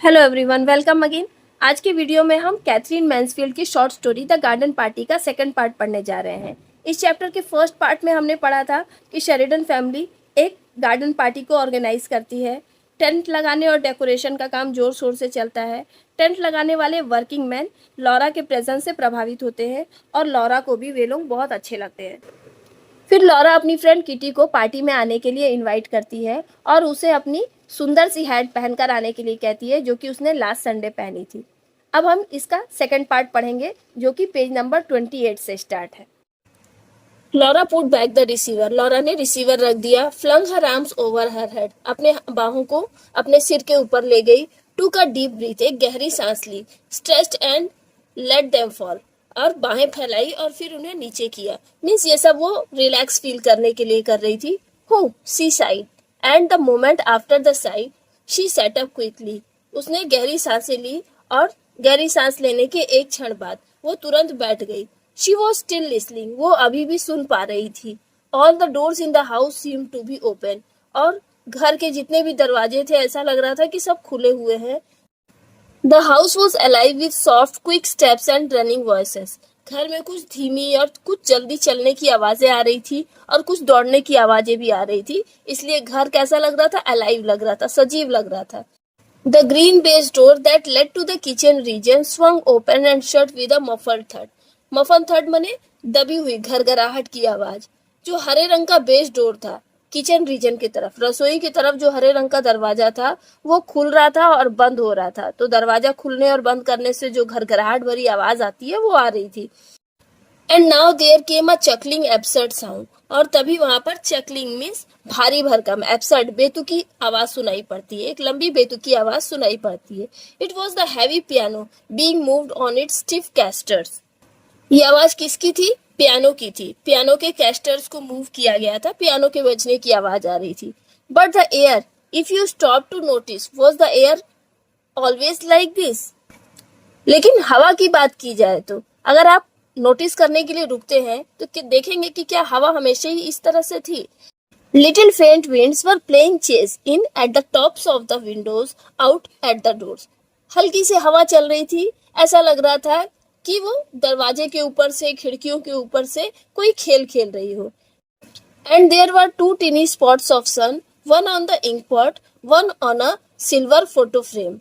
Hello everyone, welcome again. आज के video में हम कैथरीन मैन्सफील्ड की short story the garden party का सेकंड पार्ट पढ़ने जा रहे हैं। इस चैप्टर के फर्स्ट पार्ट में हमने पढ़ा था कि शेरिडन फैमिली एक गार्डन पार्टी को ऑर्गेनाइज करती है। टेंट लगाने और डेकोरेशन का काम जोर शोर से चलता है। टेंट लगाने वाले वर्किंग मैन लॉरा के प्रेजेंस से प्रभावित होते हैं और लॉरा को भी वे लोग बहुत अच्छे लगते हैं। फिर लॉरा अपनी फ्रेंड किटी को पार्टी में आने के लिए इनवाइट करती है और उसे अपनी सुंदर सी हैट पहनकर आने के लिए कहती है, जो कि उसने लास्ट संडे पहनी थी। अब हम इसका सेकंड पार्ट पढ़ेंगे, जो कि पेज नंबर 28 से स्टार्ट है। Laura put back the receiver. Laura ने रिसीवर रख दिया। Flung her arms over her head. अपने बाहों को अपने सिर के ऊपर ले गई। टूक अ डीप ब्रीथ। एक गहरी सांस ली। Stretched and let them fall. और बाहें फैलाई और फिर उन्हें नीचे किया। मीन्स ये सब वो रिलैक्स फील करने के लिए कर रही थी। हो she sighed and the moment after the sigh she sat up quickly. उसने गहरी सांसें ली और गहरी सांस लेने के एक क्षण बाद वो तुरंत बैठ गई। She was still listening. वो अभी भी सुन पा रही थी। All the doors in the house seem to be open. और घर के जितने भी दरवाजे थे ऐसा लग रहा था कि सब खुले हुए हैं। The house was alive with soft quick steps and running voices. घर में कुछ धीमी और कुछ जल्दी चलने की आवाजें आ रही थी और कुछ दौड़ने की आवाजें भी आ रही थी। इसलिए घर कैसा लग रहा था? अलाइव लग रहा था, सजीव लग रहा था। The green baize door that led to the kitchen region swung open and shut with a muffled thud. Muffled thud मने दबी हुई घरघराहट की आवाज। जो हरे रंग का बेस डोर था किचन रीजन की तरफ, रसोई की तरफ, जो हरे रंग का दरवाजा था वो खुल रहा था और बंद हो रहा था। तो दरवाजा खुलने और बंद करने से जो घरघराहट भरी आवाज आती है वो आ रही थी। And now there came a chuckling absurd sound. और तभी वहां पर चकलिंग मीन्स भारी भरकम, एब्सर्ड बेतुकी आवाज सुनाई पड़ती है। एक लंबी बेतुकी आवाज सुनाई पड़ती है। It was the heavy piano being moved on its stiff castors. ये आवाज किसकी थी? पियानो की थी। पियानो के कैस्टर्स को मूव किया गया था। पियानो के बजने की आवाज आ रही थी। But the air, if you stop to notice, was the air always like this. लेकिन हवा की बात की जाए तो अगर आप नोटिस करने के लिए रुकते हैं तो देखेंगे कि क्या हवा हमेशा ही इस तरह से थी। लिटिल फेंट winds were playing chase in at the tops of the windows out at the doors. हल्की सी हवा चल रही थी। ऐसा लग रहा था कि वो दरवाजे के ऊपर से, खिड़कियों के ऊपर से कोई खेल खेल रही हो। And there were two tiny spots of sun, one on the ink pot, one on a silver photo frame,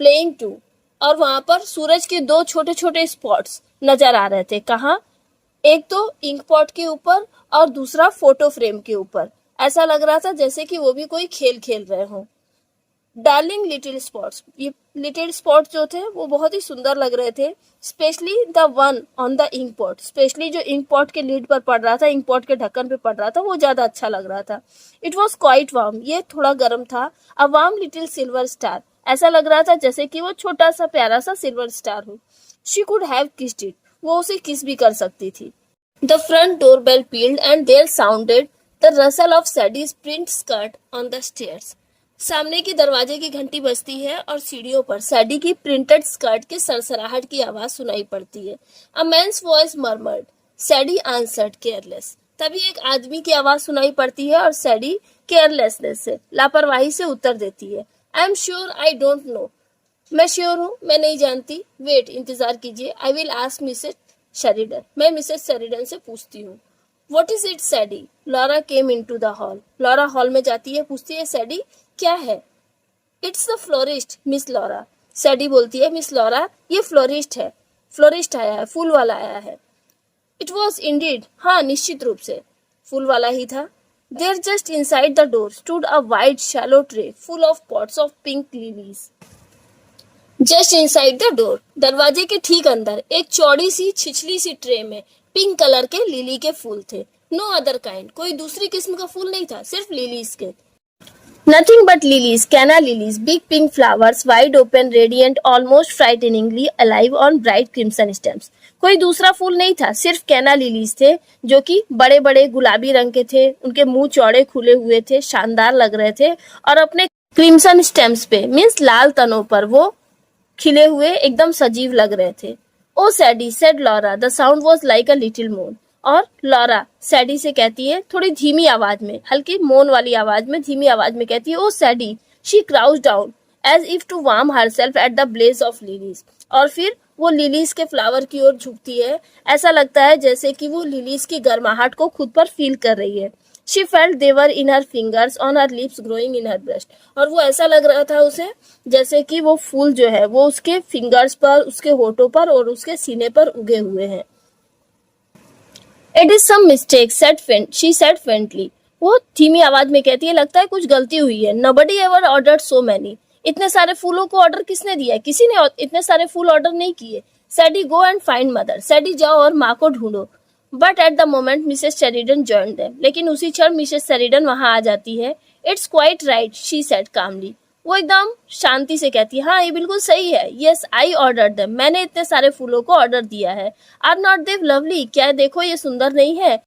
playing too. और वहां पर सूरज के दो छोटे छोटे स्पॉट्स नजर आ रहे थे। कहाँ? एक तो इंक पॉट के ऊपर और दूसरा फोटो फ्रेम के ऊपर। ऐसा लग रहा था जैसे कि वो भी कोई खेल खेल रहे हों। डार्लिंग लिटिल स्पॉट्स, ये लिटिल स्पॉट्स जो थे वो बहुत ही सुंदर लग रहे थे। Specially the one on the ink pot, specially जो इंक पॉट के लीड पर पड़ रहा था, इंक पॉट के ढक्कन पे पड़ रहा था, वो ज्यादा अच्छा लग रहा था। इट वॉज क्वाइट वार्म, ये थोड़ा गर्म था। A warm little silver star, ऐसा लग रहा था जैसे कि वो छोटा सा प्यारा सा सिल्वर स्टार हो। She could have kissed it, वो उसे किस भी कर सकती थी। The front doorbell pealed and there sounded the rustle of Sadie's print skirt on the stairs. सामने की दरवाजे की घंटी बजती है और सीढ़ियों पर सैडी की प्रिंटेड स्कर्ट के सरसराहट की आवाज सुनाई पड़ती है। A man's voice murmured. Sadie answered careless. तभी एक आदमी की आवाज सुनाई पड़ती है और सैडी केयरलेसनेस से, लापरवाही से उत्तर देती है। I am sure I don't know. मैं श्योर हूँ, मैं नहीं जानती। वेट, इंतजार कीजिए। I will ask Mrs. Sheridan, मैं मिसेस शेरिडन से पूछती हूँ। What is it, Sadie? Laura came into the hall. Laura hall में जाती है, पूछती है, सैडी क्या है? It's the florist, Miss Laura. सैडी बोलती है, मिस लॉरा ये फ्लोरिस्ट है, फ्लोरिस्ट आया है, फूल वाला आया है। इट वॉज इंडीड, हाँ निश्चित रूप से फूल वाला ही था। There just inside the door stood a wide shallow tray full of pots of pink lilies. Just inside the door, दरवाजे के ठीक अंदर एक चौड़ी सी छिछली सी ट्रे में पिंक कलर के लिली के फूल थे। नो अदर काइंड, कोई दूसरी किस्म का फूल नहीं था, सिर्फ लिलीज के। Nothing but lilies, canna lilies, big pink flowers, wide open, radiant, almost frighteningly alive on bright crimson stems. कोई दूसरा फूल नहीं था, सिर्फ कैना लिलीज थे, जो कि बड़े बड़े गुलाबी रंग के थे। उनके मुंह चौड़े खुले हुए थे, शानदार लग रहे थे और अपने क्रिम्सन स्टेम्स पे मीन्स लाल तनों पर वो खिले हुए एकदम सजीव लग रहे थे। Oh Sadie, said Laura, the sound was like a little moan. और लॉरा सैडी से कहती है थोड़ी धीमी आवाज में, हल्की मोन वाली आवाज में, धीमी आवाज में कहती है, oh Sadie. She crouch down as if to warm herself at the blaze of lilies. और फिर वो लिलीज के फ्लावर की ओर झुकती है, ऐसा लगता है जैसे कि वो लिलीज की गर्माहट को खुद पर फील कर रही है। She felt them in her fingers on her lips growing in her breast. और वो ऐसा लग रहा था उसे जैसे कि वो फूल जो है वो उसके फिंगर्स पर, उसके होठों पर और उसके सीने पर उगे हुए हैं। It is some mistake she said faintly. वो धीमी आवाज में कहती है, लगता है कुछ गलती हुई है। Nobody ever ordered so many. इतने सारे फूलों को ऑर्डर किसने दिया? किसी ने इतने सारे फूल ऑर्डर नहीं किए। Sadie go and find mother. Sadie जाओ और माँ को ढूंढो। But at the moment Mrs Sheridan joined them. लेकिन उसी क्षण मिसेस शेरिडन वहां आ जाती है। It's quite right she said calmly. वो एकदम शांति से कहती है, हाँ ये बिल्कुल सही है। Yes I order them. मैंने इतने सारे फूलों को ऑर्डर दिया है। Are not they lovely? क्या देखो ये सुंदर नहीं है?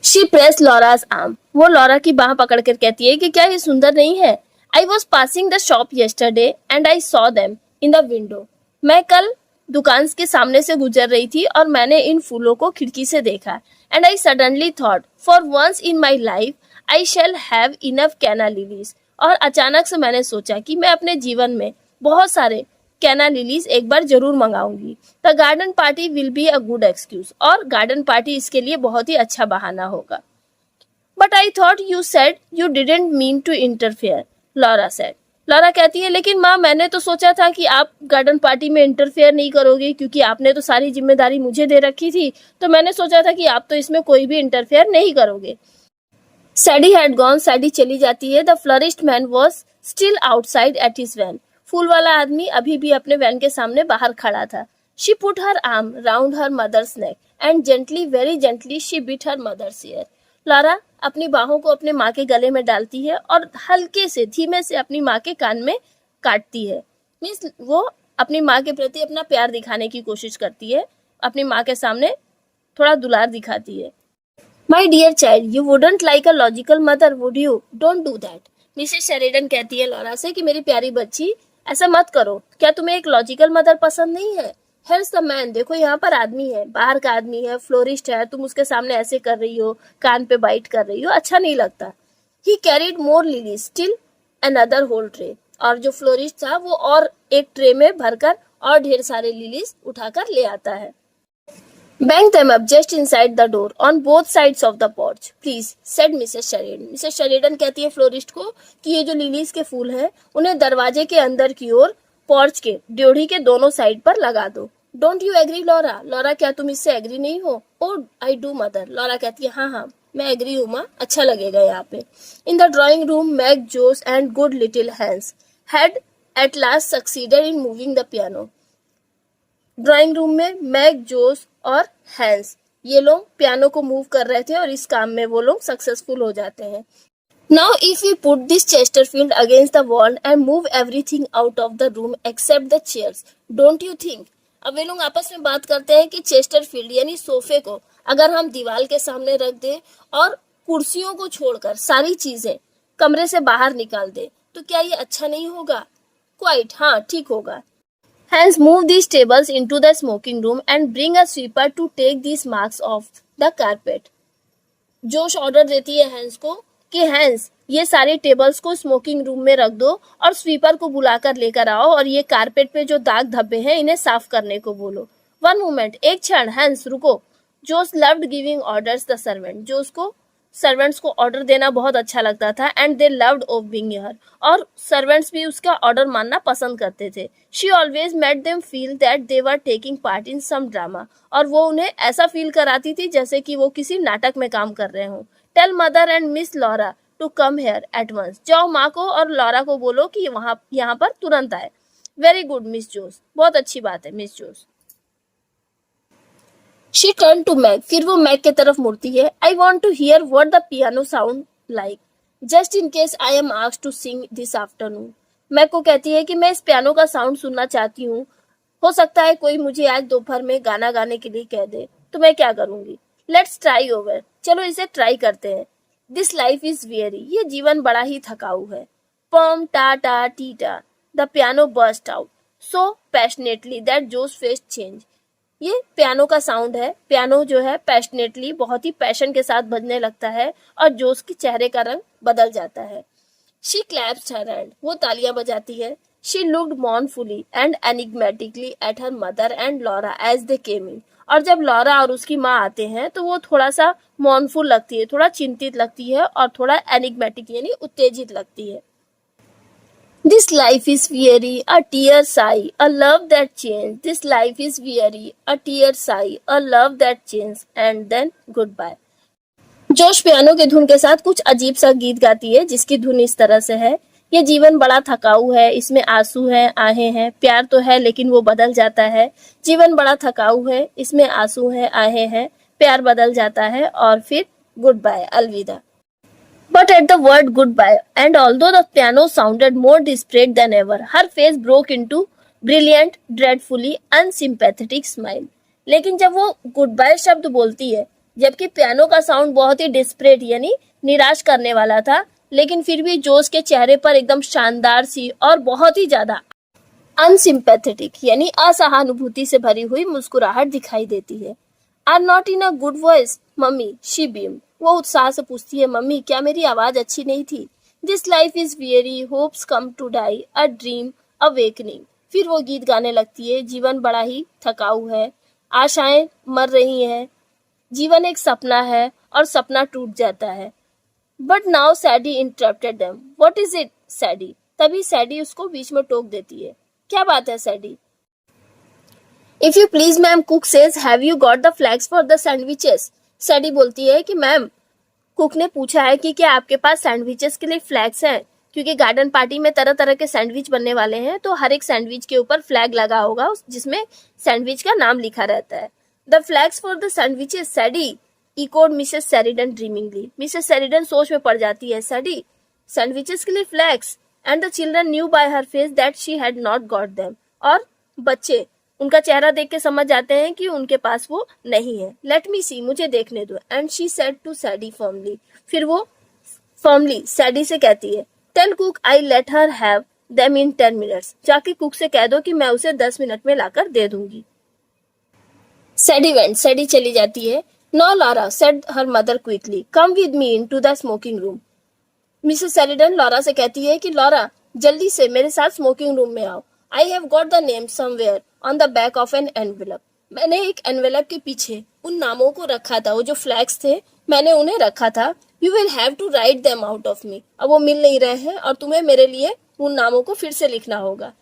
She press Laura's arm. वो लॉरा की बाह पकड़कर कहती है कि क्या ये सुंदर नहीं है? I was passing the shop yesterday and I saw them in the window. मैं कल दुकान के सामने से गुजर रही थी और मैंने इन फूलों को खिड़की से देखा। And I suddenly thought for once in my life I shall have enough canna lilies. और अचानक से मैंने सोचा कि मैं अपने जीवन में बहुत सारे कैना लिलीज एक बार जरूर मंगाऊंगी। The garden party will be a good excuse. और गार्डन पार्टी इसके लिए बहुत ही अच्छा बहाना होगा। But I thought you said you didn't mean to interfere, Laura said. Laura कहती है, लेकिन माँ मैंने तो सोचा था कि आप गार्डन पार्टी में इंटरफेयर नहीं करोगे, क्योंकि आपने तो सारी जिम्मेदारी मुझे दे रखी थी। तो मैंने सोचा था कि आप तो इसमें कोई भी इंटरफेयर नहीं करोगे। सैडी हैड गॉन। सैडी चली जाती है। The florist man was still outside at his van. फूल वाला आदमी अभी भी अपने वैन के सामने बाहर खड़ा था। She put her arm round her mother's neck and gently, very gently she bit her mother's ear. Laura अपनी बाहों को अपने माँ के गले में डालती है और हल्के से, धीमे से अपनी माँ के कान में काटती है। मीन्स वो अपनी माँ के प्रति अपना प्यार दिखाने की कोशिश करती है, अपनी माँ के सामने थोड़ा दुलार दिखाती है। My dear child, you wouldn't like a logical mother, would you? Don't do that. Mrs Sheridan कहती है लॉरा से कि मेरी प्यारी बच्ची, ऐसा मत करो। क्या तुम्हें एक लॉजिकल मदर पसंद नहीं है? Hairs the man. देखो यहाँ पर आदमी है, बाहर का आदमी है, फ्लोरिस्ट है, तुम उसके सामने ऐसे कर रही हो, कान पे बाइट कर रही हो, अच्छा नहीं लगता। He carried more lily still another whole tray. और जो फ्लोरिस्ट था वो और एक ट्रे में भरकर और ढेर सारे लिलीज उठाकर ले आता है। Bang them up just inside the door on both sides of the porch, please, said Mrs. Sheridan. Mrs. Sheridan कहती है फ्लोरिस्ट को कि ये जो लिलीज के फूल हैं उन्हें दरवाजे के अंदर की ओर, पोर्च के, ड्योढ़ी के दोनों साइड पर लगा दो। Don't you agree Laura? Laura क्या तुम इससे एग्री नहीं हो? Oh I do mother. Laura कहती है, हाँ हाँ मैं एग्री हूँ माँ, अच्छा लगेगा यहाँ पे। In the drawing room Meg, Jose and good little Hans had at last succeeded in moving the piano. Drawing room में मैग, जोस और हैंस ये लोग पियानो को मूव कर रहे थे और इस काम में वो लोग सक्सेसफुल हो जाते हैं। Now if we put this chesterfield against the wall and move everything out of the room except the chairs, don't you think? अब वे लोग आपस में बात करते हैं कि चेस्टरफील्ड यानी सोफे को अगर हम दीवार के सामने रख दें और कुर्सियों को छोड़कर सारी चीजें कमरे से बाहर निकाल दे तो क्या ये अच्छा नहीं होगा? क्वाइट, हाँ ठीक होगा। Hence move these tables into the smoking room and bring a sweeper to take these marks off the carpet. जोश ऑर्डर देती है हैंस को कि हैंस ये सारे टेबल्स को स्मोकिंग रूम में रख दो और स्वीपर को बुलाकर लेकर आओ और ये कारपेट पे जो दाग धब्बे हैं इन्हें साफ करने को बोलो। वन मोमेंट, एक क्षण, हैंस रुको। Jose loved giving orders the servant. Jose को सर्वेंट्स को ऑर्डर देना बहुत अच्छा लगता था and they loved obeying her. और सर्वेंट्स भी उसका ऑर्डर मानना पसंद करते थे। She always made them feel that they were taking part in some drama. और वो उन्हें ऐसा फील कराती थी जैसे कि वो किसी नाटक में काम कर रहे हों। Tell mother and Miss Laura to come here at once. जाओ माँ को और लॉरा को बोलो कि यहाँ पर तुरंत आए। वेरी गुड मिस जोस, बहुत अच्छी बात है Miss Jose. She turned to Meg. फिर वो मैग के तरफ मुड़ती है। I want to hear what the piano sound like, just in case I am asked to sing this afternoon. Meg को कहती है कि मैं इस पियानो का साउंड सुनना चाहती हूँ। हो सकता है कोई मुझे आज दोपहर में गाना गाने के लिए कह दे तो मैं क्या करूँगी? Let's try over. चलो इसे ट्राई करते हैं। This life is weary. ये जीवन बड़ा ही थकाऊ है। Pom ta ta tita. The piano burst out so passionately that Joe's face changed. ये पियानो का साउंड है। पियानो जो है पैशनेटली, बहुत ही पैशन के साथ बजने लगता है और जोश के चेहरे का रंग बदल जाता है। She claps her hand. वो तालियां बजाती है। She looked mournfully and enigmatically at her mother and Laura as they came in. और जब लॉरा और उसकी माँ आते हैं तो वो थोड़ा सा मॉर्नफुल लगती है, थोड़ा चिंतित लगती है और थोड़ा एनिग्मेटिक यानी उत्तेजित लगती है. This life is weary, a tear sigh, a love that changed. This life is weary, a tear sigh, a love that changed, and then goodbye. जोश पियानो के धुन के साथ कुछ अजीब सा गीत गाती है जिसकी धुन इस तरह से है. ये जीवन बड़ा थकाऊ है, इसमें आंसू हैं, आहें हैं, प्यार तो है लेकिन वो बदल जाता है. जीवन बड़ा थकाऊ है, इसमें आंसू हैं, आहें हैं, प्यार बदल जाता है और फिर गुड बाय, अलविदा. But at the word goodbye, and although the piano sounded more desperate than ever, her face broke into brilliant, dreadfully unsympathetic smile. लेकिन जब वो goodbye शब्द बोलती है, जबकि पियानो का साउंड बहुत ही डिस्परेट यानी निराश करने वाला था, लेकिन फिर भी जोश के चेहरे पर एकदम शानदार सी और बहुत ही ज्यादा अनसिंपैथेटिक यानी असहानुभूति से भरी हुई मुस्कुराहट दिखाई देती है. Are not in a good voice mummy, she beam. वो उत्साह से पूछती है, मम्मी क्या मेरी आवाज अच्छी नहीं थी? This life is weary, hopes come to die, a dream awakening. फिर वो गीत गाने लगती है, जीवन बड़ा ही थकाऊ है, आशाएं मर रही हैं, जीवन एक सपना है और सपना टूट जाता है. But now Sadie interrupted them. What is it Sadie? तभी सैडी उसको बीच में टोक देती है. क्या बात है Sadie? If you please ma'am, cook says have you got the flags for the sandwiches. Sadie बोलती है कि मैम, कुक ने पूछा है कि क्या आपके पास सैंडविचेस के लिए फ्लैग्स हैं, क्योंकि गार्डन पार्टी में तरह तरह के सैंडविच बनने वाले हैं, तो हर एक सैंडविच के ऊपर फ्लैग लगा होगा जिसमें सैंडविच का नाम लिखा रहता है. The flags for the sandwiches Sadie, echoed Mrs Sheridan dreamily. Mrs Sheridan सोच में पड़ जाती है. सैडी, सैंडविचेस के लिए flags? And the children knew by her face that she had not got them. और बच्चे उनका चेहरा देख के समझ जाते हैं कि उनके पास वो नहीं है. लेट मी सी, मुझे देखने दो. And she said to Sadie firmly. फिर वो फर्मली सैडी से कहती है, tell cook I let her have them in 10 minutes. जाके कुक से कह दो कि मैं उसे 10 मिनट में लाकर दे दूंगी. सैडी वेंट. सैडी चली जाती है. No Laura, said her mother quickly, come with me into the smoking room. Mrs Sheridan Laura से कहती है कि लॉरा, जल्दी से मेरे साथ स्मोकिंग रूम में आओ. I have got the name somewhere on the back of an envelope. मैंने एक एनवेलप के पीछे उन नामों को रखा था, वो जो फ्लैग्स थे मैंने उन्हें रखा था. You will have to write them out of me. अब वो मिल नहीं रहे हैं और तुम्हें मेरे लिए उन नामों को फिर से लिखना होगा.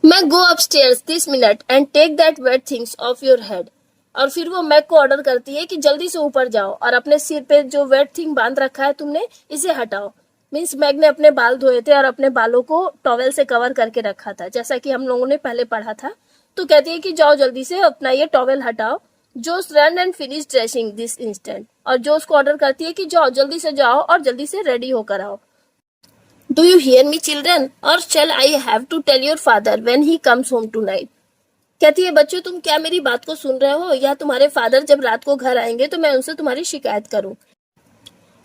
मैं go upstairs this minute and take that wet things off your head. और फिर वो मैक को ऑर्डर करती है कि जल्दी से ऊपर जाओ और अपने सिर पे जो वेट थिंग बांध रखा है तुमने, इसे हटाओ. मीन्स मैग ने अपने बाल धोए थे और अपने बालों को टॉवेल से कवर करके रखा था, जैसा कि हम लोगों ने पहले पढ़ा था. तो कहती है कि जाओ जल्दी से अपना ये टॉवेल हटाओ. Jose run and finish dressing this instant. और जोस को ऑर्डर करती है कि जाओ जल्दी से जाओ और जल्दी से रेडी होकर आओ. Do you hear me children, और shall I have to tell your father when he comes home tonight. कहती है, बच्चों तुम क्या मेरी बात को सुन रहे हो, या तुम्हारे फादर जब रात को घर आएंगे तो मैं उनसे तुम्हारी शिकायत करूं.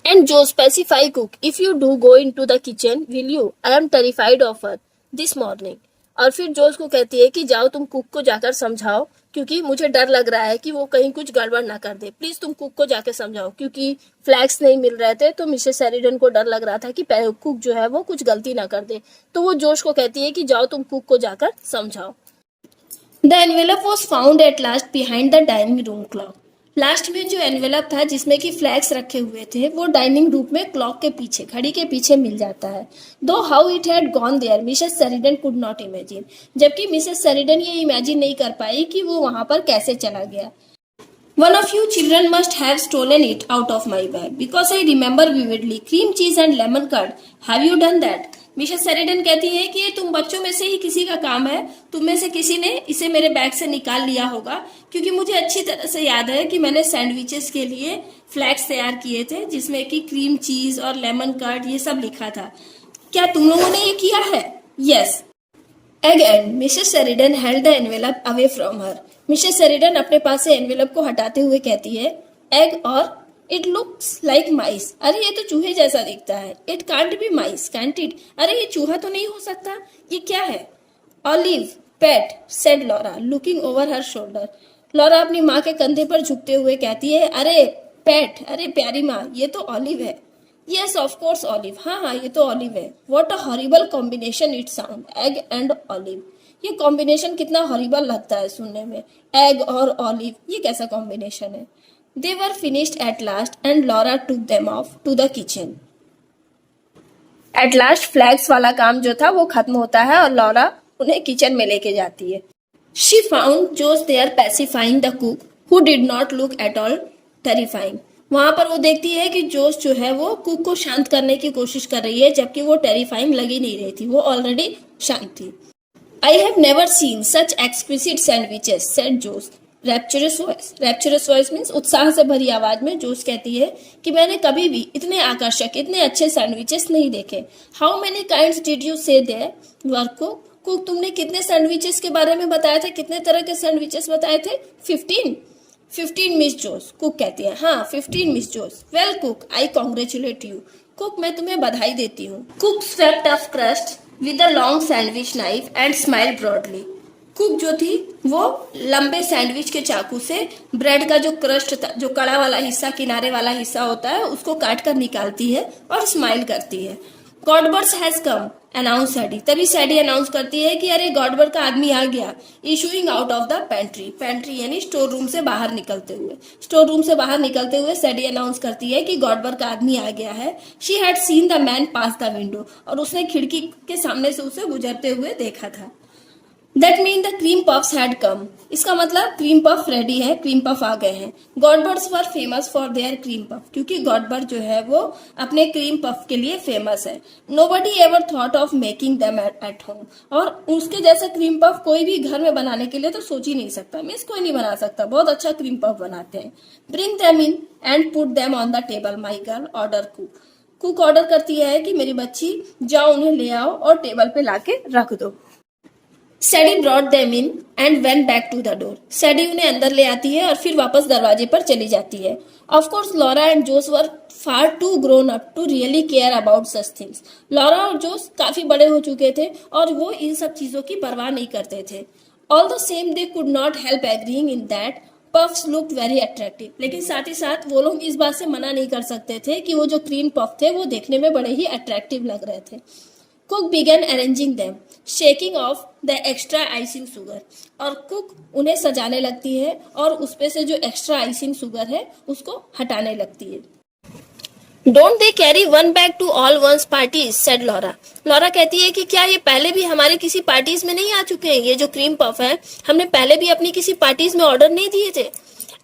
And Joe specify cook, if you do go into the kitchen, will you? I am terrified of her this morning. और फिर जोस को कहती है कि जाओ तुम कुक को जाकर समझाओ, क्योंकि मुझे डर लग रहा है कि वो कहीं कुछ गड़बड़ ना कर दे. प्लीज तुम कुक को जाकर समझाओ. क्योंकि फ्लैग्स नहीं मिल रहे थे तो मिसेस सेरिडन को डर लग रहा था कि कुक जो है वो कुछ गलती ना कर दे. तो वो जोश को कहती है कि जाओ तुम कुक को जाकर समझाओ. The envelope was found at last behind the dining room clock. Last में जो एनवेलप था जिसमें कि फ्लैग्स रखे हुए थे वो डाइनिंग रूम में क्लॉक के पीछे, घड़ी के पीछे मिल जाता है. Though how it had gone there Mrs Sheridan could not imagine. जबकि मिसेस सेरिडन ये इमेजिन नहीं कर पाई कि वो वहां पर कैसे चला गया. One of you children must have stolen it out of my bag because I remember vividly cream cheese and lemon curd. Have you done that? Mrs Sheridan कहती है कि ये तुम बच्चों में से ही किसी का काम है. तुम में से किसी ने इसे मेरे बैग से निकाल लिया होगा, क्योंकि मुझे अच्छी तरह से याद है कि मैंने सैंडविचेस के लिए फ्लैग्स तैयार किए थे जिसमें कि क्रीम चीज और लेमन कर्ड ये सब लिखा था. क्या तुम लोगों ने ये किया है? Yes. Again, Mrs. Sheridan held the envelope away from her. Mrs Sheridan अपने पास से एनवेलप को हटाते हुए कहती है, एग और इट लुक्स लाइक माइस. अरे ये तो चूहे जैसा दिखता है. It can't be mice, can't it. अरे ये चूहा तो नहीं हो सकता. ये क्या है? Olive pate said Laura looking over her shoulder. Laura अपनी माँ के कंधे पर झुकते हुए कहती है, अरे पेट, अरे प्यारी माँ, ये तो ऑलिव है. यस ऑफ कोर्स ऑलिव, हाँ हाँ ये तो ऑलिव है। What a horrible combination it sound, egg and olive. ये कॉम्बिनेशन कितना हॉरिबल लगता है सुनने में, एग और ऑलिव, ये कैसा कॉम्बिनेशन है। They were finished at last and Laura took them off to the kitchen. At last flags वाला काम जो था वो खत्म होता है और लॉरा उन्हें किचन में लेके जाती है। She found Jose there pacifying the cook who did not look at all terrifying. वहां पर वो देखती है कि जोस जो है वो कुक को शांत करने की कोशिश कर रही है, जबकि वो टेरिफाइंग लगी नहीं रही थी, वो ऑलरेडी शांत थी। I have never seen such exquisite sandwiches said Jose rapturous voice. Rapturous voice means उत्साह से भरी आवाज में जोस कहती है कि मैंने कभी भी इतने आकर्षक, इतने अच्छे सैंडविचेस नहीं देखे। How many kinds did you से देयर वर कुक, तुमने कितने सैंडविचेस के बारे में बताए थे, कितने तरह के सैंडविचेस बताए थे। 15 मिस जोस, कुक कहती है। हाँ 15 Miss Jose. Well cook I congratulate you, cook मैं तुम्हें बधाई देती हूँ। Cook swept off crust with a long sandwich knife and smile broadly. Cook जो थी वो लंबे सैंडविच के चाकू से ब्रेड का जो क्रस्ट था, जो कड़ा वाला हिस्सा, किनारे वाला हिस्सा होता है, उसको काट कर निकालती है और स्माइल करती है। गॉडबर्ड्स हैज कम अनाउंस सैडी। तभी सैडी अनाउंस करती है कि अरे गॉडबर्ड का आदमी आ गया। Issuing out of the pantry, pantry यानी स्टोर रूम से बाहर निकलते हुए। स्टोर रूम से बाहर निकलते हुए सैडी अनाउंस करती है कि गॉडबर्ड का आदमी आ गया है। She had seen the man pass the window, और उसने खिड़की के सामने से उसे गुजरते हुए देखा था। That meant the cream puffs had come. इसका मतलब क्रीम पफ रेडी है, क्रीम पफ आ गए हैं। Godber's were famous for their cream puff, क्योंकि गॉडबर्ड जो है वो अपने क्रीम पफ के लिए फेमस है। Nobody ever thought of making them at home, और उसके जैसा क्रीम पफ कोई भी घर में बनाने के लिए तो सोच ही नहीं सकता, मीन्स कोई नहीं बना सकता, बहुत अच्छा क्रीम पफ बनाते हैं। Bring them in and put them on the table my girl, order cook. Cook order करती है कि मेरी बच्ची जाओ उन्हें ले आओ और टेबल पे लाके रख दो। Sadie brought them in and went back to the door. Sadie उन्हें अंदर ले आती है और फिर वापस दरवाजे पर चली जाती है। Of course Laura and Jose were far too grown up to really care about such things. Laura और जोस काफी बड़े हो चुके थे और वो इन सब चीजों की परवाह नहीं करते थे। All the same they could not help agreeing in that puffs look very attractive. लेकिन साथ ही साथ वो लोग इस बात से मना नहीं कर सकते थे कि वो जो क्रीम पफ थे वो देखने में बड़े ही अट्रैक्टिव लग रहे थे। Cook began arranging them, shaking off the extra icing sugar. और कुक उन्हें सजाने लगती है और उसपे से जो एक्स्ट्रा आइसिंग शुगर है उसको हटाने लगती है। Don't they carry one bag to all one's parties said Laura. Laura कहती है कि क्या ये पहले भी हमारे किसी पार्टीज में नहीं आ चुके हैं, ये जो क्रीम पफ है हमने पहले भी अपनी किसी पार्टीज में ऑर्डर नहीं दिए थे।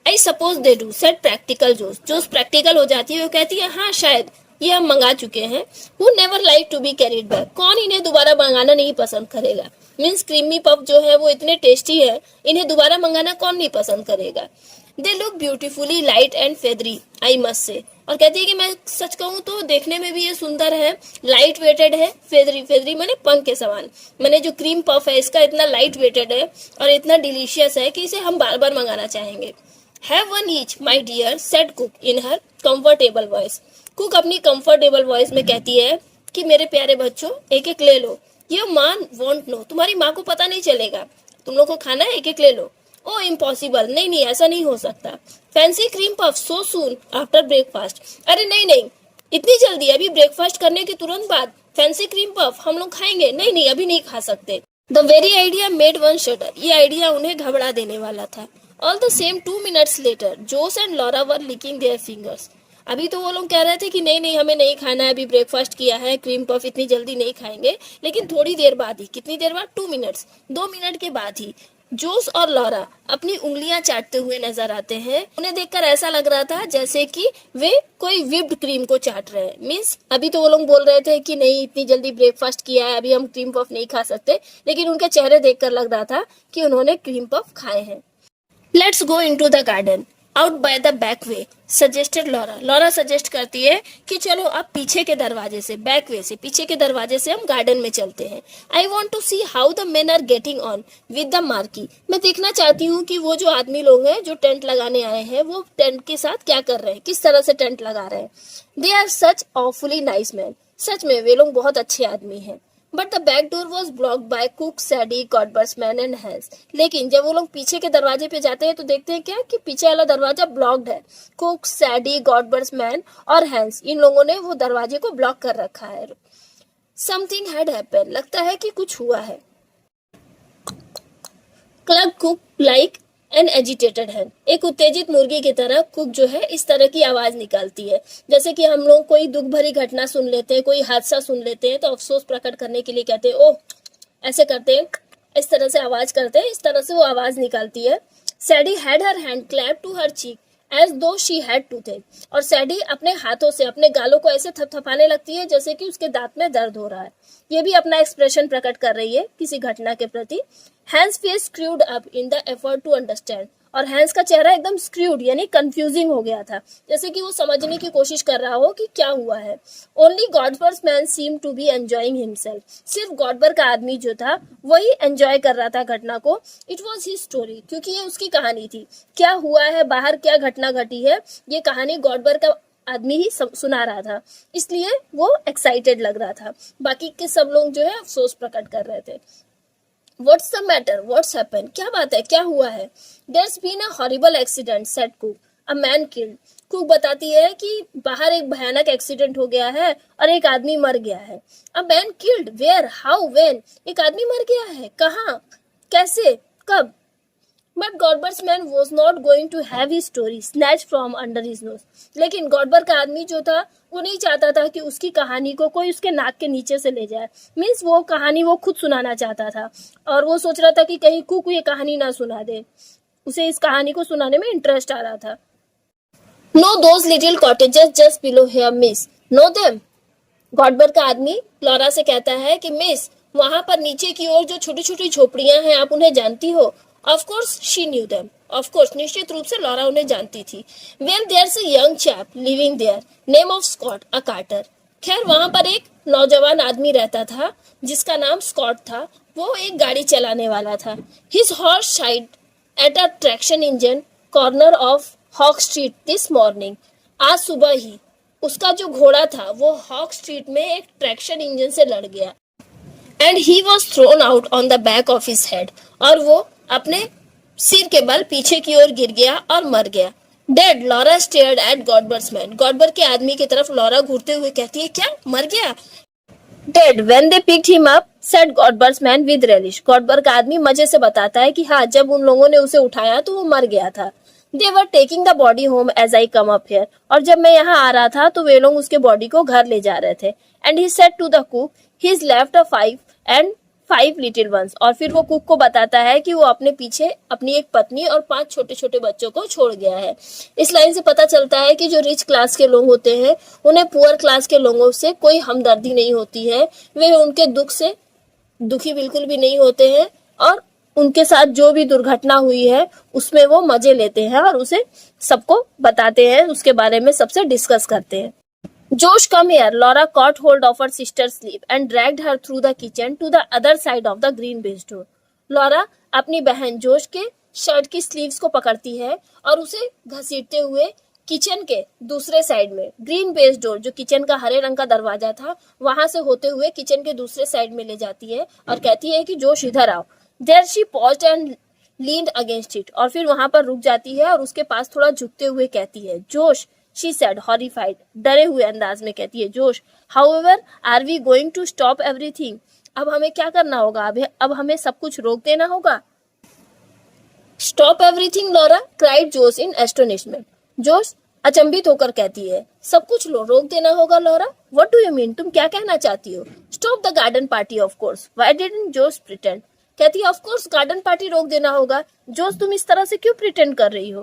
I suppose they do said practical Jose. Jose practical हो जाती है, वो कहती है हाँ शायद ये हम मंगा चुके हैं। Who never like to be carried back, कौन इन्हें दोबारा मंगाना नहीं पसंद करेगा। मीन्स क्रीमी पफ जो है वो इतने टेस्टी है, इन्हें दोबारा मंगाना कौन नहीं पसंद करेगा। They look beautifully light and feathery I must say. और कहती है कि मैं सच कहूँ तो देखने में भी ये सुंदर है, लाइट वेटेड है। फेदरी, फेदरी माने पंख के समान। मैंने जो क्रीम पफ है इसका इतना लाइट वेटेड है और इतना डिलीशियस है कि इसे हम बार बार मंगाना चाहेंगे। Have one each my dear said cook in her comfortable voice. Cook अपनी कंफर्टेबल वॉइस में कहती है कि मेरे प्यारे बच्चों एक एक ले लो। ये मान वॉन्ट नो, तुम्हारी माँ को पता नहीं चलेगा, तुम लोग को खाना है एक एक ले लो। ओ इम्पॉसिबल, नहीं नहीं ऐसा नहीं हो सकता। फैंसी क्रीम पफ सो सून आफ्टर ब्रेकफास्ट, अरे नहीं नहीं इतनी जल्दी, अभी ब्रेकफास्ट करने के तुरंत बाद फैंसी क्रीम पफ हम लोग खाएंगे, नहीं नहीं अभी नहीं खा सकते। The very idea made one shudder, ये आइडिया उन्हें घबरा देने वाला था। All the same 2 minutes later Jose and Laura were licking their fingers. अभी तो वो लोग कह रहे थे कि नहीं नहीं हमें नहीं खाना है, अभी ब्रेकफास्ट किया है, क्रीम पफ इतनी जल्दी नहीं खाएंगे। लेकिन थोड़ी देर बाद ही, कितनी देर बाद, 2 मिनट्स, 2 मिनट के बाद ही जोस और लॉरा अपनी उंगलियां चाटते हुए नजर आते हैं। उन्हें देखकर ऐसा लग रहा था जैसे कि वे कोई व्हिप्ड क्रीम को चाट रहे हैं। मीन्स अभी तो वो लोग बोल रहे थे कि नहीं इतनी जल्दी ब्रेकफास्ट किया है, अभी हम क्रीम पफ नहीं खा सकते, लेकिन उनके चेहरे देखकर लग रहा था कि उन्होंने क्रीम पफ खाए हैं। Let's go into the garden out by the back way suggested Laura. Laura suggest करती है कि चलो अब पीछे के दरवाजे से, बैक वे से, पीछे के दरवाजे से हम गार्डन में चलते हैं। I want to see how the men are getting on with the marquee. मैं देखना चाहती हूँ कि वो जो आदमी लोग हैं जो टेंट लगाने आए हैं वो टेंट के साथ क्या कर रहे हैं, किस तरह से टेंट लगा रहे हैं। They are such awfully nice man, सच में वे लोग बहुत अच्छे आदमी हैं। But the back door was blocked by cook, Sadie, Godber's man and Hans. लेकिन जब वो लोग पीछे के दरवाजे पे जाते हैं तो देखते हैं क्या कि पीछे वाला दरवाजा ब्लॉक्ड है। कुक, सैडी, गॉडबर्समैन और हैंस, इन लोगों ने वो दरवाजे को ब्लॉक कर रखा है। समथिंग हैड हैपेंड, लगता है कि कुछ हुआ है। Cluck cook like an agitated hen, एक उत्तेजित मुर्गी की तरह कुक जो है इस तरह की आवाज निकालती है। जैसे कि हम लोग कोई दुख भरी घटना सुन लेते हैं, कोई हादसा सुन लेते हैं तो अफसोस प्रकट करने के लिए कहते हैं ओह, ऐसे करते हैं, इस तरह से आवाज करते हैं, इस तरह से वो आवाज निकालती है। Sadie had her hand clap to her cheek as though she had toothache, और सैडी अपने हाथों से अपने गालों को ऐसे थपथपाने लगती है जैसे कि उसके दांत में दर्द हो रहा है। ये भी अपना एक्सप्रेशन प्रकट कर रही है किसी घटना के प्रति। Hans face screwed up in the effort to understand, और हैंस का चेहरा एकदम स्क्रूड यानी कंफ्यूजिंग हो गया था, जैसे कि वो समझने की कोशिश कर रहा हो कि क्या हुआ है। Only Godber's man seem to be enjoying himself, सिर्फ गॉडबर का आदमी जो था वही एंजॉय कर रहा था घटना को। इट वॉज हिज स्टोरी, क्योंकि ये उसकी कहानी थी। क्या हुआ है बाहर, क्या घटना घटी है, ये कहानी गॉडबर का आदमी ही सुना रहा था, इसलिए वो एक्साइटेड लग रहा था। बाकी के सब लोग जो है अफसोस प्रकट कर रहे थे। What's the matter? What's happened? क्या बात है, क्या हुआ है? There's been a horrible accident, said Cook. A man killed. Cook बताती है कि बाहर एक भयानक एक्सीडेंट हो गया है और एक आदमी मर गया है। A man killed? Where? How? When? एक आदमी मर गया है, कहाँ, कैसे, कब? But Godber's man was not going to have his story snatched from under his nose. लेकिन गॉडबर का आदमी जो था वो नहीं चाहता था कि उसकी कहानी को कोई उसके नाक के नीचे से ले जाए। मीन्स वो कहानी वो खुद सुनाना चाहता था और वो सोच रहा था कि कहीं कुक ये कहानी ना सुना दे। उसे इस कहानी को सुनाने में इंटरेस्ट आ रहा था। Know those little cottages just below here miss, know them. Godber का आदमी लॉरा से कहता है कि मिस, वहां पर नीचे की ओर जो छोटी छोटी झोपड़ियां हैं आप उन्हें जानती हो? Of course she knew them. Of course, निश्चित रूप से लॉरा उन्हें जानती थी। Well, there's a young chap living there, name of Scott, a carter. खैर वहां पर एक नौजवान आदमी रहता था जिसका नाम स्कॉट था, वो एक गाड़ी चलाने वाला था। His horse shied at a traction engine corner of Hawk Street this morning. आज सुबह ही उसका जो घोड़ा था वो हॉक स्ट्रीट में एक ट्रैक्शन इंजन से लड़ गया। And he was thrown out on the back of his head. और वो अपने सिर के बल पीछे की ओर गिर गया और मर गया। Dead, Laura stared at Godber's man, Godber के आदमी की तरफ लॉरा घूरते हुए कहती है क्या, मर गया? Dead when they picked him up, said Godber's man with relish, Godber का आदमी मजे से बताता है कि हाँ, जब उन लोगों ने उसे उठाया तो वो मर गया था। They were taking the body home as I come up here, और जब मैं यहाँ आ रहा था तो वे लोग उसके बॉडी को घर ले जा रहे थे। And he said to the cook he is left a 5 little ones, और फिर वो कुक को बताता है कि वो अपने पीछे अपनी एक पत्नी और 5 छोटे छोटे बच्चों को छोड़ गया है। इस लाइन से पता चलता है कि जो रिच क्लास के लोग होते हैं उन्हें पुअर क्लास के लोगों से कोई हमदर्दी नहीं होती है, वे उनके दुख से दुखी बिल्कुल भी नहीं होते हैं और उनके साथ जो भी दुर्घटना हुई है उसमें वो मजे लेते हैं और उसे सबको बताते हैं, उसके बारे में सबसे डिस्कस करते हैं। Josh, come here. Laura caught hold of her sister's sleeve and dragged her through the kitchen to the other side of the green baize door. Laura अपनी बहन जोश के शर्ट की स्लीव्स को पकड़ती है और उसे घसीटते हुए किचन के दूसरे साइड में, ग्रीन बेस डोर जो किचन का हरे रंग का दरवाजा था, वहां से होते हुए किचन के दूसरे साइड में ले जाती है और कहती है कि जोश इधर आओ। There she paused and leaned against it, और फिर वहां पर रुक जाती है और उसके पास थोड़ा झुकते हुए कहती है जोश, she said horrified, डरे हुए अंदाज में कहती है जोश, however are we going to stop everything, अब हमें क्या करना होगा, अब हमें सब कुछ रोक देना होगा। Stop everything, Laura cried Josh in astonishment. जोश अचंभित होकर कहती है सब कुछ रोक देना होगा Laura, what do you mean, तुम क्या कहना चाहती हो? Stop the garden party of course, why didn't Josh pretend, कहती है ऑफ कोर्स गार्डन पार्टी रोक देना होगा, जोश तुम इस तरह से क्यों प्रिटेंड कर रही हो?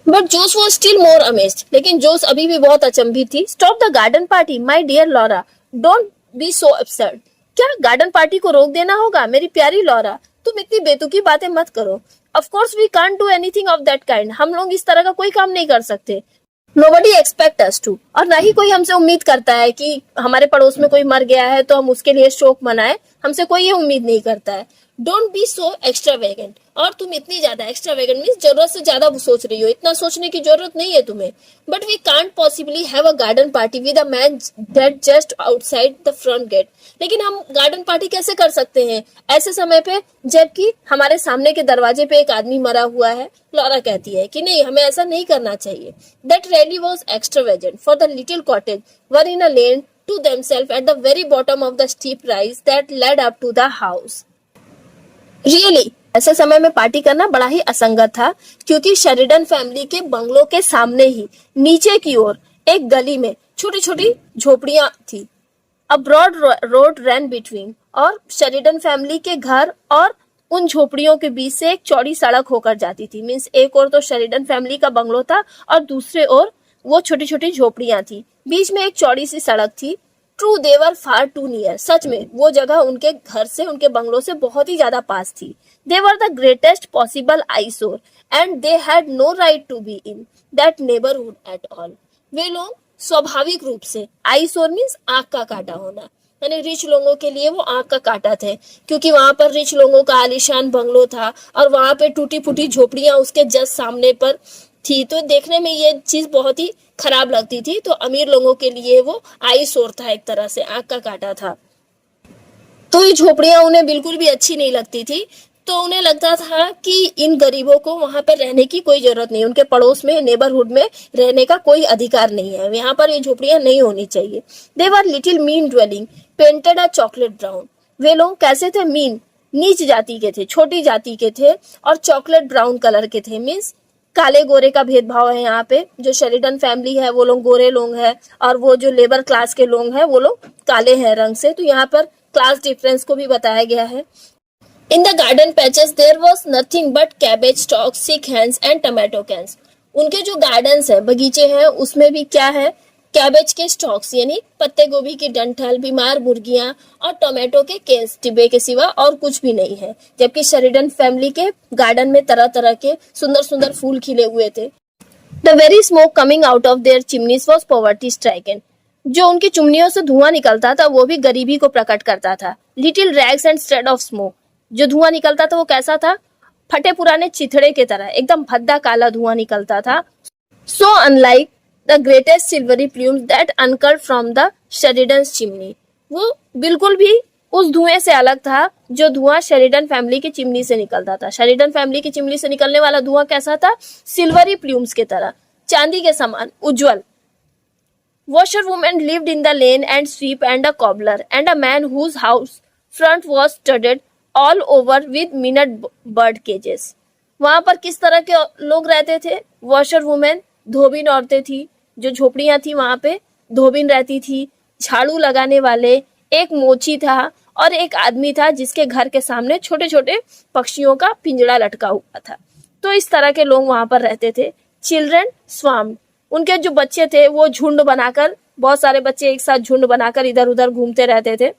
बट जोश वॉज स्टिल मोर अमेज्ड, लेकिन जोश अभी भी बहुत अचंभित थी। Stop the garden party my dear Laura, don't be so upset, क्या गार्डन पार्टी को रोक देना होगा मेरी प्यारी लॉरा, तुम इतनी बेतुकी बातें मत करो। Of course we can't do anything of that kind, हम लोग इस तरह का कोई काम नहीं कर सकते। Nobody expect us to, और ना ही कोई हमसे उम्मीद करता है कि हमारे पड़ोस में कोई मर गया है तो हम उसके लिए शोक मनाएं, हमसे कोई ये उम्मीद नहीं करता है। डोंट बी सो एक्स्ट्रावेगेंट, और तुम इतनी ज्यादा एक्स्ट्रावेगेंट मीन्स जरूरत से ज्यादा सोच रही हो, इतना सोचने की जरूरत नहीं है तुम्हें। But we can't possibly have a garden party with a man that just outside the front gate. लेकिन हम गार्डन पार्टी कैसे कर सकते हैं ऐसे समय पे जबकि हमारे सामने के दरवाजे पे एक आदमी मरा हुआ है। लॉरा कहती है कि नहीं, हमें ऐसा नहीं करना चाहिए। That rally was extravagant for the little cottage were in a lane to themselves at the very bottom of the steep rise that led up to the house. Really, ऐसे समय में पार्टी करना बड़ा ही असंगत था, क्योंकि शेरिडन फैमिली के बंगलों के सामने ही नीचे की ओर एक गली में छोटी छोटी झोपड़ियां थी। A broad road run between, और शेरिडन फैमिली के घर और उन झोपड़ियों के बीच से एक चौड़ी सड़क होकर जाती थी। मीन्स एक ओर तो शेरिडन फैमिली का बंगलो था और दूसरे ओर वो छोटी छोटी झोपड़ियां थी, बीच में एक चौड़ी सी सड़क थी। True, they were far too near, सच में वो जगह उनके घर से, उनके बंगलों से बहुत ही ज्यादा पास थी। They were the greatest possible eyesore and they had no right to be in that neighbourhood at all. वे लोग स्वाभाविक रूप से, आईसोर मीन्स आंख का काटा होना, यानी रिच लोगों के लिए वो आंख का काटा थे, क्योंकि वहां पर रिच लोगों का आलीशान बंगलो था और वहां पे टूटी फूटी झोपड़ियां उसके जस्ट सामने पर थी। तो देखने में ये चीज बहुत ही खराब लगती थी। तो अमीर लोगों के लिए वो आईसोर था, एक तरह से आंख का काटा था। तो ये झोपड़ियां उन्हें बिल्कुल भी अच्छी नहीं लगती थी। तो उन्हें लगता था कि इन गरीबों को वहां पर रहने की कोई जरूरत नहीं, उनके पड़ोस में, नेबरहुड में रहने का कोई अधिकार नहीं है, यहाँ पर ये झोपड़ियां नहीं होनी चाहिए। They were little mean dwelling painted a chocolate brown. वे लोग कैसे थे? मीन, नीच जाति के थे, छोटी जाति के थे, और चॉकलेट ब्राउन कलर के थे। मीन्स काले गोरे का भेदभाव है यहाँ पे। जो शेरिडन फैमिली है वो लोग गोरे लोग हैं, और वो जो लेबर क्लास के लोग हैं वो लोग काले हैं रंग से। तो यहाँ पर क्लास डिफरेंस को भी बताया गया है। In the garden patches there was nothing but cabbage stalks, sick hands and tomato cans. उनके जो गार्डन्स है, बगीचे हैं, उसमें भी क्या है? कैबेज के स्टॉक्स यानी पत्ते गोभी की डंठल, बीमार मुर्गियां और टोमेटो के केस, डिब्बे के सिवा और कुछ भी नहीं है। जबकि शेरिडन फैमिली के गार्डन में तरह तरह के सुंदर सुंदर फूल खिले हुए थे। The very smoke coming out of their chimneys was poverty stricken. जो उनकी चिमनियों से धुआं निकलता था वो भी गरीबी को प्रकट करता था। Little rags and strayed of smoke, जो धुआं निकलता था वो कैसा था? फटे पुराने चिथड़े के तरह एकदम भद्दा काला धुआं निकलता था। So unlike the greatest silvery plumes that uncurled from the Sheridans chimney. वो बिल्कुल भी उस धुएं से अलग था जो धुआं शेरिडन फैमिली की चिमनी से निकलता था। शेरिडन फैमिली की चिमनी से निकलने वाला धुआं कैसा था? सिल्वरी प्लूम्स के तरह, चांदी के समान उज्जवल। Washerwoman lived in the lane and sweep and a cobbler and a man whose house front was studded all over with minute bird cages. वहां पर किस तरह के लोग रहते थे? वॉशरवुमेन, धोबिन औरतें थी, जो झोपड़ियां थी वहां पे धोबिन रहती थी। झाड़ू लगाने वाले, एक मोची था और एक आदमी था जिसके घर के सामने छोटे छोटे पक्षियों का पिंजड़ा लटका हुआ था। तो इस तरह के लोग वहां पर रहते थे। चिल्ड्रन स्वाम, उनके जो बच्चे थे वो झुंड बनाकर, बहुत सारे बच्चे एक साथ झुंड बनाकर इधर उधर घूमते रहते थे।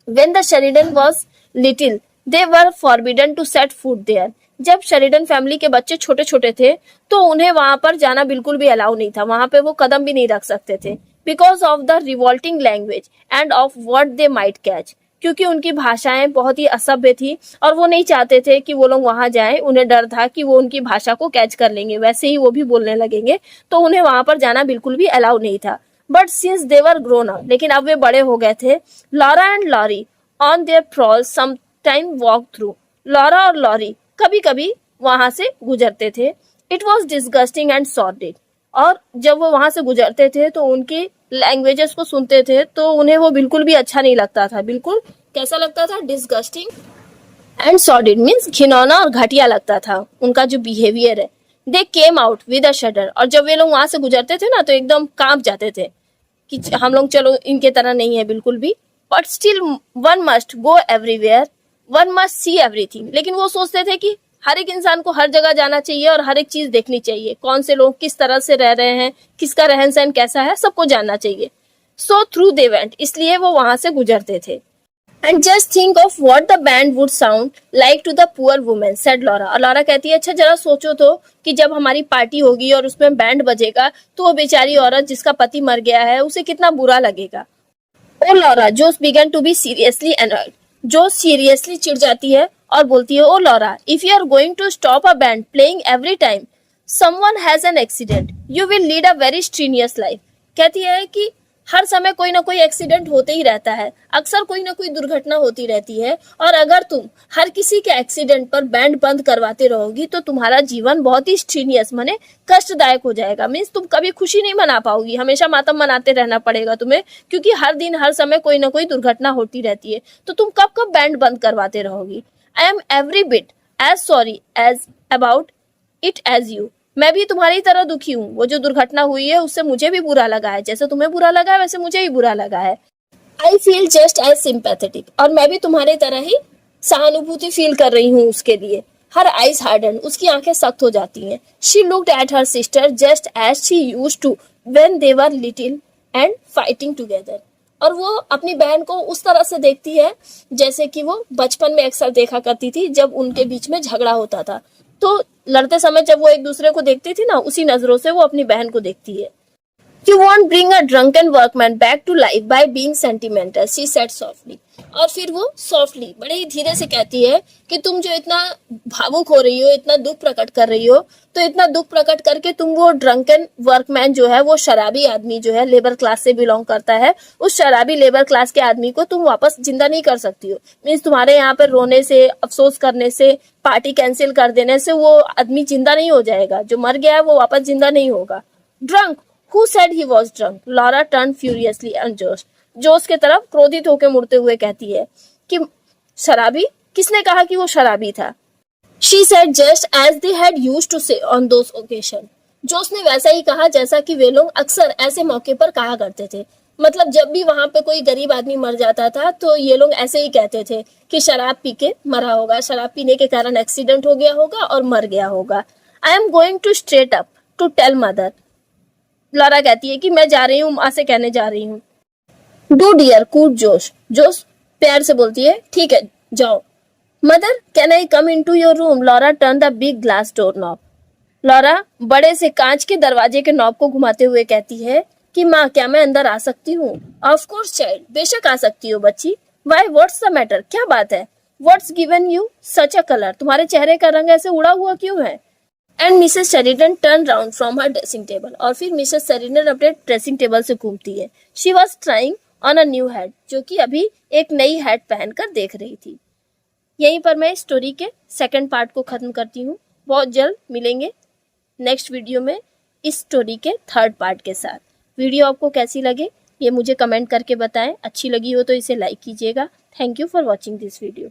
When the Sheridan was little, they were forbidden to set foot there. जब शेरिडन फैमिली के बच्चे छोटे छोटे थे तो उन्हें वहां पर जाना बिल्कुल भी अलाउ नहीं था, वहां पे वो कदम भी नहीं रख सकते थे। Because of the revolting language end of what they might catch, क्योंकि उनकी भाषाएं बहुत ही असभ्य थी और वो नहीं चाहते थे कि वो लोग वहां जाएं। उन्हें डर था कि वो उनकी भाषा को कैच कर लेंगे, वैसे ही वो भी बोलने लगेंगे, तो उन्हें वहां पर जाना बिल्कुल भी अलाउ नहीं था। But since they were grown up, लेकिन अब वे बड़े हो गए थे। Laura and Laurie on their prowls some time walk through, Laura और लॉरी कभी कभी वहां से गुजरते थे। It was disgusting and sordid, और जब वो वहां से गुजरते थे तो उनकी लैंग्वेजेस को सुनते थे तो उन्हें वो बिल्कुल भी अच्छा नहीं लगता था। बिल्कुल कैसा लगता था? डिस्गस्टिंग एंड सॉर्टेड मीन्स घिनौना और घटिया लगता था उनका जो बिहेवियर है। दे केम आउट विद अ शडर, और जब वे लोग वहां से गुजरते थे ना तो एकदम कांप जाते थे कि हम लोग चलो इनके तरह नहीं है बिल्कुल भी। But still one must go everywhere, one must see everything, लेकिन वो सोचते थे कि हर एक इंसान को हर जगह जाना चाहिए और हर एक चीज देखनी चाहिए, कौन से लोग किस तरह से रह रहे हैं, किसका रहन सहन कैसा है, सबको जानना चाहिए। सो थ्रू दे वेंट, इसलिए वो वहां से गुजरते थे। And just think of what the band would sound like to the poor women, said Laura. और लॉरा कहती है अच्छा जरा सोचो तो कि जब हमारी पार्टी होगी और उसमें बैंड बजेगा तो वो बेचारी औरत जिसका पति मर गया है उसे कितना बुरा लगेगा। Oh Laura, Jose began to be seriously annoyed, जो सीरियसली चिढ़ जाती है और बोलती है, oh Laura, if you are going to stop a band playing every time someone has an accident you will lead a very strenuous life. कहती है कि हर समय कोई ना कोई एक्सीडेंट होते ही रहता है, अक्सर कोई ना कोई दुर्घटना होती रहती है, और अगर तुम हर किसी के एक्सीडेंट पर बैंड बंद करवाते रहोगी तो तुम्हारा जीवन बहुत ही स्ट्रीनियस माने कष्टदायक हो जाएगा। मीन्स तुम कभी खुशी नहीं मना पाओगी, हमेशा मातम मनाते रहना पड़ेगा तुम्हें, क्योंकि हर दिन हर समय कोई ना कोई दुर्घटना होती रहती है। तो तुम कब कब बैंड बंद करवाते रहोगी। I am every bit as sorry as about it as you. मैं भी तुम्हारी तरह दुखी हूँ, वो जो दुर्घटना हुई है उससे मुझे भी बुरा लगा है, जैसे तुम्हें बुरा लगा है वैसे मुझे भी बुरा लगा है। I feel just as sympathetic, और मैं भी तुम्हारे तरह ही सहानुभूति फील कर रही हूँ उसके लिए। हर आइज हार्डन, उसकी आंखें सख्त हो जाती हैं। She looked at her sister just as she used to when they were little and fighting together. और वो अपनी बहन को उस तरह से देखती है जैसे कि वो बचपन में अक्सर देखा करती थी जब उनके बीच में झगड़ा होता था। तो लड़ते समय जब वो एक दूसरे को देखती थी ना, उसी नजरों से वो अपनी बहन को देखती है। You won't bring a drunken workman back to life by being sentimental, she said softly. और फिर वो सॉफ्टली बड़े ही धीरे से कहती है कि तुम जो इतना भावुक हो रही हो, इतना दुख प्रकट कर रही हो, तो इतना दुख प्रकट करके तुम वो ड्रंकन वर्कमैन जो है, वो शराबी आदमी जो है, लेबर क्लास से बिलोंग करता है, उस शराबी लेबर क्लास के आदमी को तुम वापस जिंदा नहीं कर सकती हो। मीन्स तुम्हारे यहाँ पर रोने से, अफसोस करने से, पार्टी कैंसिल कर देने से वो आदमी जिंदा नहीं हो जाएगा। जो मर गया है वो वापस जिंदा नहीं होगा। Drunk, Who said he was drunk? Laura turned furiously on Josh. जोश के तरफ क्रोधित होकर मुड़ते हुए कहती है कि शराबी, किसने कहा कि वो शराबी था। She said just as they had used to say on those occasions. जोश ने वैसा ही कहा जैसा कि वे लोग अक्सर ऐसे मौके पर कहा करते थे। मतलब जब भी वहां पे कोई गरीब आदमी मर जाता था तो ये लोग ऐसे ही कहते थे कि शराब पी के मरा होगा, शराब पीने के कारण एक्सीडेंट हो गया होगा और मर गया होगा। I am going to straight up to tell mother. Laura कहती है कि मैं जा रही हूँ, माँ से कहने जा रही हूँ। डू डियर, कूट जोश। जोश प्यार से बोलती है, ठीक है जाओ। Mother, can I come into your room? Laura turn the big glass door knob. Laura बड़े से कांच के दरवाजे के नॉब को घुमाते हुए कहती है कि माँ, क्या मैं अंदर आ सकती हूँ? ऑफ कोर्स चाइल्ड, बेशक आ सकती हो बच्ची। वाई, व्हाट्स द मैटर, क्या बात है? What's given you such a colour, तुम्हारे चेहरे का रंग ऐसे उड़ा हुआ क्यों है? And Mrs Sheridan turn round from her dressing table, और फिर मिसेस शेरिडन अपने ड्रेसिंग टेबल से घूमती है। She was trying on a new hat, जो कि अभी एक नई हैट पहनकर देख रही थी। यहीं पर मैं स्टोरी के सेकंड पार्ट को खत्म करती हूँ। बहुत जल्द मिलेंगे नेक्स्ट वीडियो में इस स्टोरी के थर्ड पार्ट के साथ। वीडियो आपको कैसी लगे ये मुझे कमेंट करके बताएं। अच्छी लगी हो तो इसे लाइक कीजिएगा। Thank you for watching this video.